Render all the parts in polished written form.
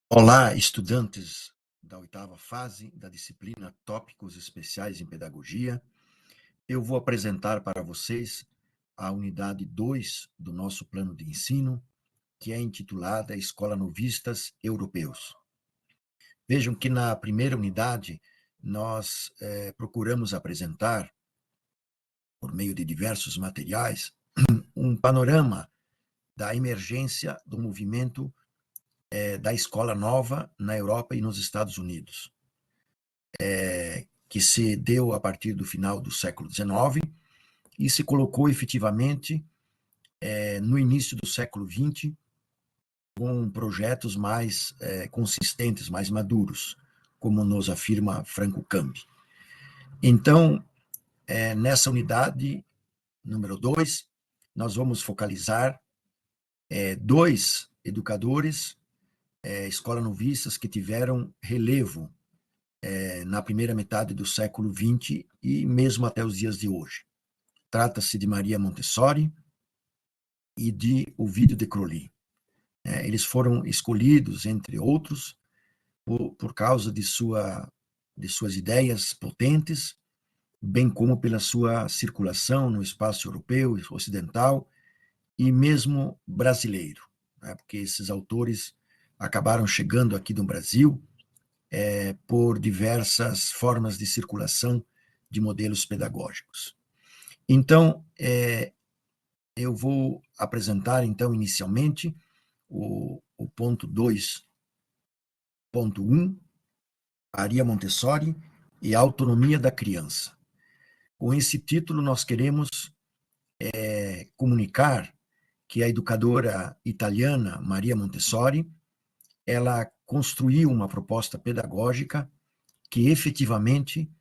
Olá, estudantes da oitava fase da disciplina Tópicos Especiais em Pedagogia. Eu vou apresentar para vocês a unidade 2 do nosso plano de ensino, que é intitulada Escola Novistas Europeus. Vejam que na primeira unidade nós procuramos apresentar, por meio de diversos materiais, um panorama da emergência do movimento da escola nova na Europa e nos Estados Unidos, que se deu a partir do final do século XIX e se colocou efetivamente no início do século XX com projetos mais consistentes, mais maduros, como nos afirma Franco Cambi. Então, nessa unidade número 2, nós vamos focalizar dois educadores, escola novistas, que tiveram relevo na primeira metade do século XX e mesmo até os dias de hoje. Trata-se de Maria Montessori e de Ovidio de Crowley. Eles foram escolhidos, entre outros, por causa de suas ideias potentes, bem como pela sua circulação no espaço europeu, ocidental e mesmo brasileiro, porque esses autores acabaram chegando aqui no Brasil por diversas formas de circulação de modelos pedagógicos. Então, eu vou apresentar, então, inicialmente, o ponto 2.1, Maria Montessori e a autonomia da criança. Com esse título, nós queremos comunicar que a educadora italiana Maria Montessori, ela construiu uma proposta pedagógica que efetivamente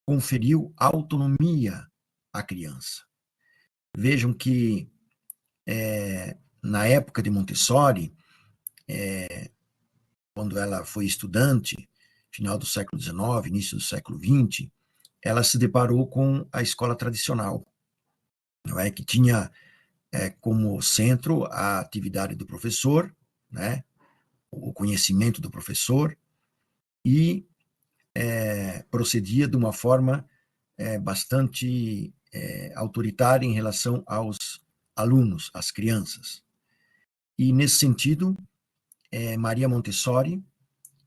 conferiu autonomia à criança. Vejam que, na época de Montessori, quando ela foi estudante, final do século XIX, início do século XX, ela se deparou com a escola tradicional, não é? Que tinha como centro a atividade do professor, né? O conhecimento do professor, e procedia de uma forma bastante autoritária em relação aos alunos, às crianças. E, nesse sentido, Maria Montessori,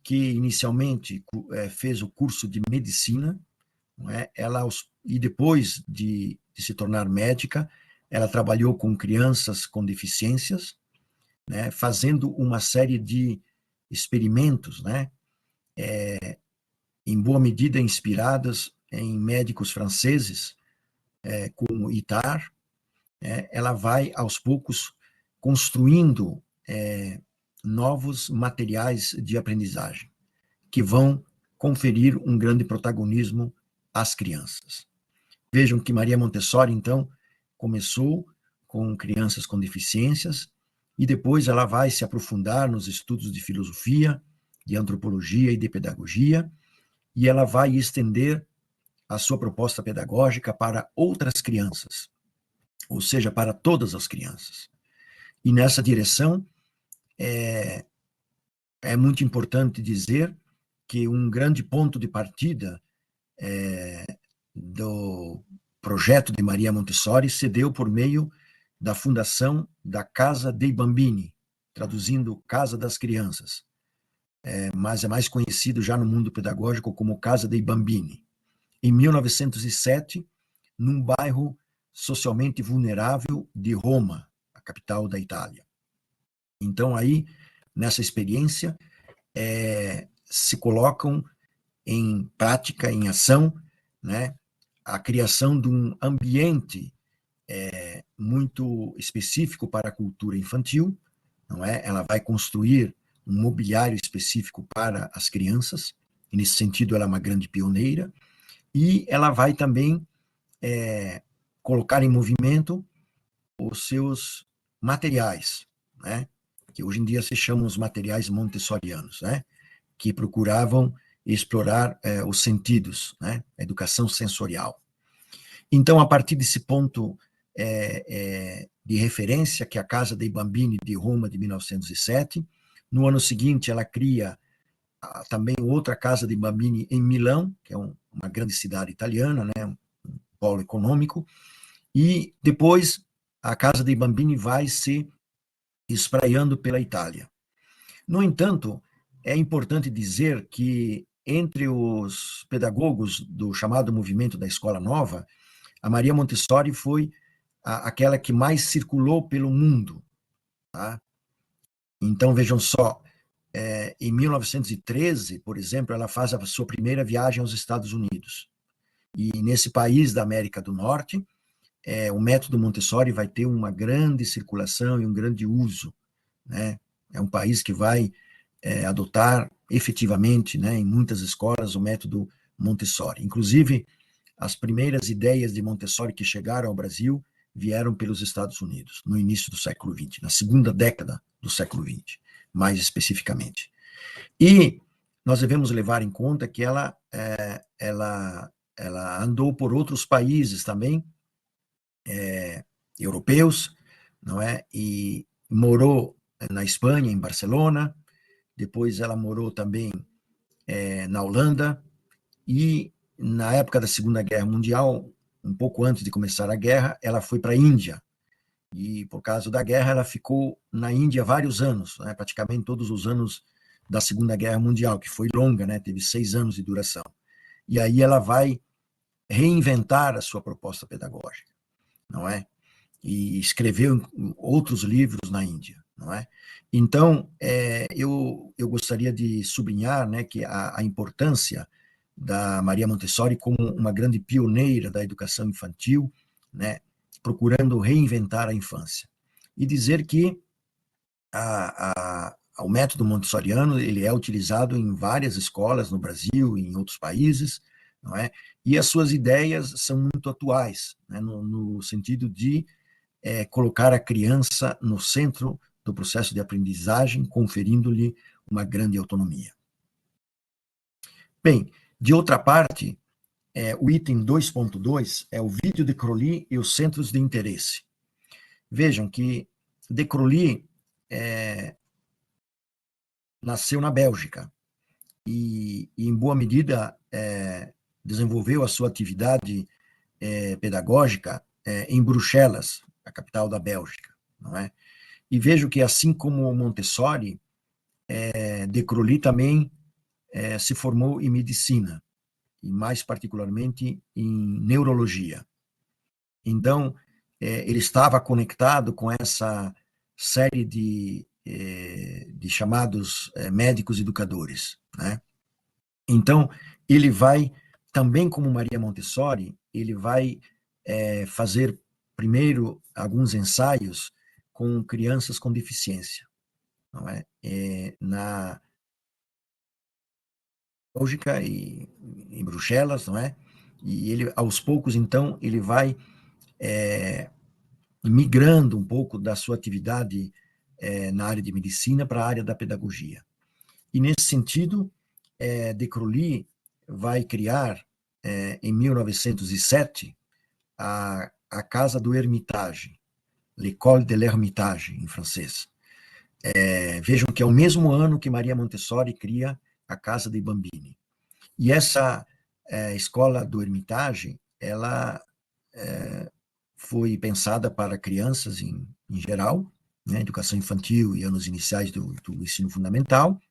que inicialmente fez o curso de medicina, não é? E depois de se tornar médica, ela trabalhou com crianças com deficiências, né? Fazendo uma série de experimentos, né? Em boa medida inspiradas em médicos franceses, como Itard. Ela vai, aos poucos, construindo novos materiais de aprendizagem, que vão conferir um grande protagonismo às crianças. Vejam que Maria Montessori, então, começou com crianças com deficiências e depois ela vai se aprofundar nos estudos de filosofia, de antropologia e de pedagogia, e ela vai estender a sua proposta pedagógica para outras crianças, ou seja, para todas as crianças. E nessa direção, é muito importante dizer que um grande ponto de partida do projeto de Maria Montessori se deu por meio da fundação da Casa dei Bambini, traduzindo Casa das Crianças, mas é mais conhecido já no mundo pedagógico como Casa dei Bambini, em 1907, num bairro socialmente vulnerável de Roma, a capital da Itália. Então, aí, nessa experiência, se colocam em prática, em ação, né, a criação de um ambiente muito específico para a cultura infantil, não é? Ela vai construir um mobiliário específico para as crianças, e nesse sentido ela é uma grande pioneira, e ela vai também colocar em movimento os seus materiais, né? Que hoje em dia se chamam os materiais montessorianos, né? Que procuravam explorar os sentidos, né? A educação sensorial. Então, a partir desse ponto de referência, que é a Casa dei Bambini de Roma de 1907, No ano seguinte, ela cria também outra casa de Bambini em Milão, que é uma grande cidade italiana, né, um polo econômico, e depois a casa de Bambini vai se espraiando pela Itália. No entanto, é importante dizer que entre os pedagogos do chamado movimento da Escola Nova, a Maria Montessori foi aquela que mais circulou pelo mundo. Tá? Então, vejam só, em 1913, por exemplo, ela faz a sua primeira viagem aos Estados Unidos. E nesse país da América do Norte, o método Montessori vai ter uma grande circulação e um grande uso. Né? É um país que vai adotar efetivamente, né, em muitas escolas, o método Montessori. Inclusive, as primeiras ideias de Montessori que chegaram ao Brasil vieram pelos Estados Unidos, no início do século XX, na segunda década do século XX, mais especificamente. E nós devemos levar em conta que ela andou por outros países também, europeus, não é? E morou na Espanha, em Barcelona, depois ela morou também na Holanda, e na época da Segunda Guerra Mundial, um pouco antes de começar a guerra, ela foi para a Índia. E por causa da guerra, ela ficou na Índia vários anos, né, praticamente todos os anos da Segunda Guerra Mundial, que foi longa, né, teve 6 anos de duração. E aí ela vai reinventar a sua proposta pedagógica, não é? E escreveu outros livros na Índia, não é? Então, eu gostaria de sublinhar, né, que a importância da Maria Montessori como uma grande pioneira da educação infantil, né, procurando reinventar a infância. E dizer que o método montessoriano ele é utilizado em várias escolas no Brasil e em outros países, não é? E as suas ideias são muito atuais, né, no sentido de colocar a criança no centro do processo de aprendizagem, conferindo-lhe uma grande autonomia. Bem, de outra parte, o item 2.2 é o vídeo de Crowley e os centros de interesse. Vejam que de Crowley nasceu na Bélgica e em boa medida, desenvolveu a sua atividade pedagógica em Bruxelas, a capital da Bélgica, não é? E vejo que, assim como Montessori, de Crowley também se formou em medicina, e mais particularmente em neurologia. Então, ele estava conectado com essa série de chamados médicos educadores, né? Então, ele vai, também como Maria Montessori, ele vai fazer primeiro alguns ensaios com crianças com deficiência, não é? Na Bélgica e em Bruxelas, não é? E ele, aos poucos, então, ele vai migrando um pouco da sua atividade na área de medicina para a área da pedagogia. E, nesse sentido, de Crowley vai criar, em 1907, a Casa do Hermitage, L'École de l'Hermitage, em francês. Vejam que é o mesmo ano que Maria Montessori cria a Casa de Bambini. E essa escola do Hermitage, ela foi pensada para crianças em geral, né, educação infantil e anos iniciais do ensino fundamental,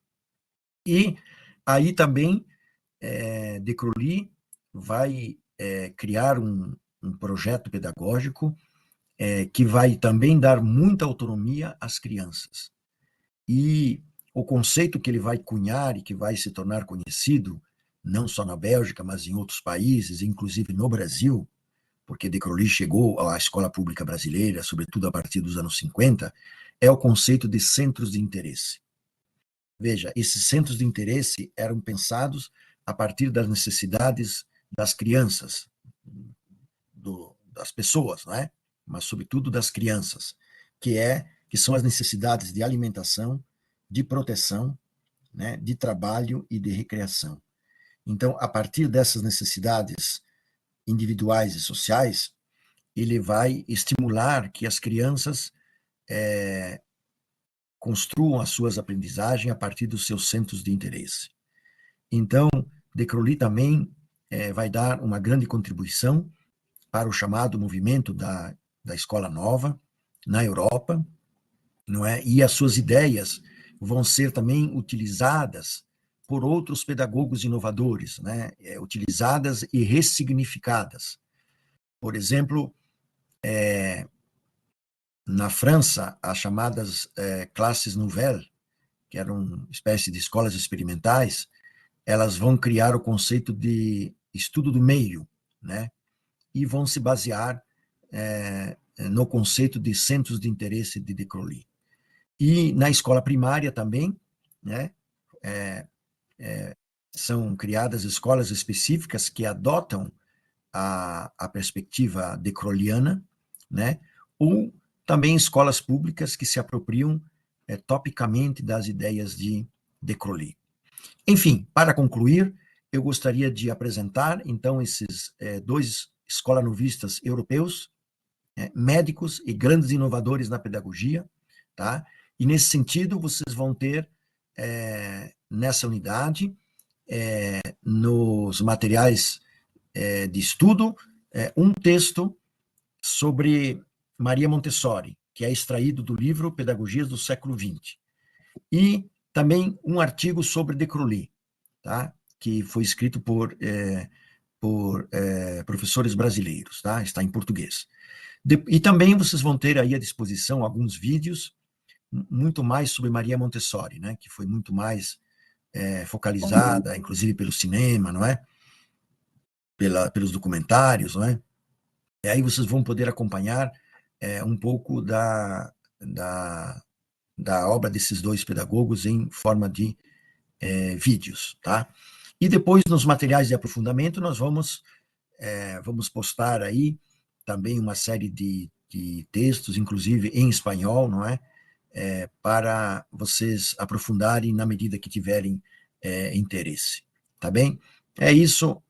e aí também de Crowley vai criar um projeto pedagógico que vai também dar muita autonomia às crianças. E o conceito que ele vai cunhar e que vai se tornar conhecido, não só na Bélgica, mas em outros países, inclusive no Brasil, porque de Crowley chegou à escola pública brasileira, sobretudo a partir dos anos 50, é o conceito de centros de interesse. Veja, esses centros de interesse eram pensados a partir das necessidades das crianças, das pessoas, não é? Mas sobretudo das crianças, que são as necessidades de alimentação, de proteção, né, de trabalho e de recreação. Então, a partir dessas necessidades individuais e sociais, ele vai estimular que as crianças construam as suas aprendizagens a partir dos seus centros de interesse. Então, De Crowley também vai dar uma grande contribuição para o chamado movimento da Escola Nova na Europa, não é? E as suas ideias vão ser também utilizadas por outros pedagogos inovadores, né? Utilizadas e ressignificadas. Por exemplo, na França, as chamadas classes nouvelles, que eram uma espécie de escolas experimentais, elas vão criar o conceito de estudo do meio, né? E vão se basear no conceito de centros de interesse de Crowley. E na escola primária também, né? São criadas escolas específicas que adotam a perspectiva decroliana, né? Ou também escolas públicas que se apropriam topicamente das ideias de Crowley. Enfim, para concluir, eu gostaria de apresentar, então, esses dois escolanovistas europeus, médicos e grandes inovadores na pedagogia, tá? E, nesse sentido, vocês vão ter, nessa unidade, nos materiais de estudo, um texto sobre Maria Montessori, que é extraído do livro Pedagogias do século XX. E também um artigo sobre De Crowley, tá? Que foi escrito por professores brasileiros, tá? Está em português. E também vocês vão ter aí à disposição alguns vídeos, muito mais sobre Maria Montessori, né? Que foi muito mais focalizada, inclusive pelo cinema, não é? Pelos documentários, não é? E aí vocês vão poder acompanhar um pouco da obra desses dois pedagogos em forma de vídeos, tá? E depois, nos materiais de aprofundamento, nós vamos postar aí também uma série de textos, inclusive em espanhol, não é? Para vocês aprofundarem na medida que tiverem interesse, tá bem? É isso,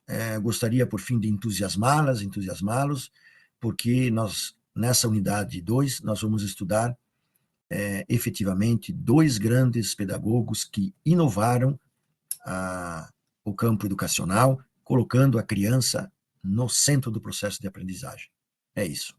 gostaria, por fim, de entusiasmá-los, porque nós, nessa unidade 2, nós vamos estudar efetivamente dois grandes pedagogos que inovaram o campo educacional, colocando a criança no centro do processo de aprendizagem. É isso.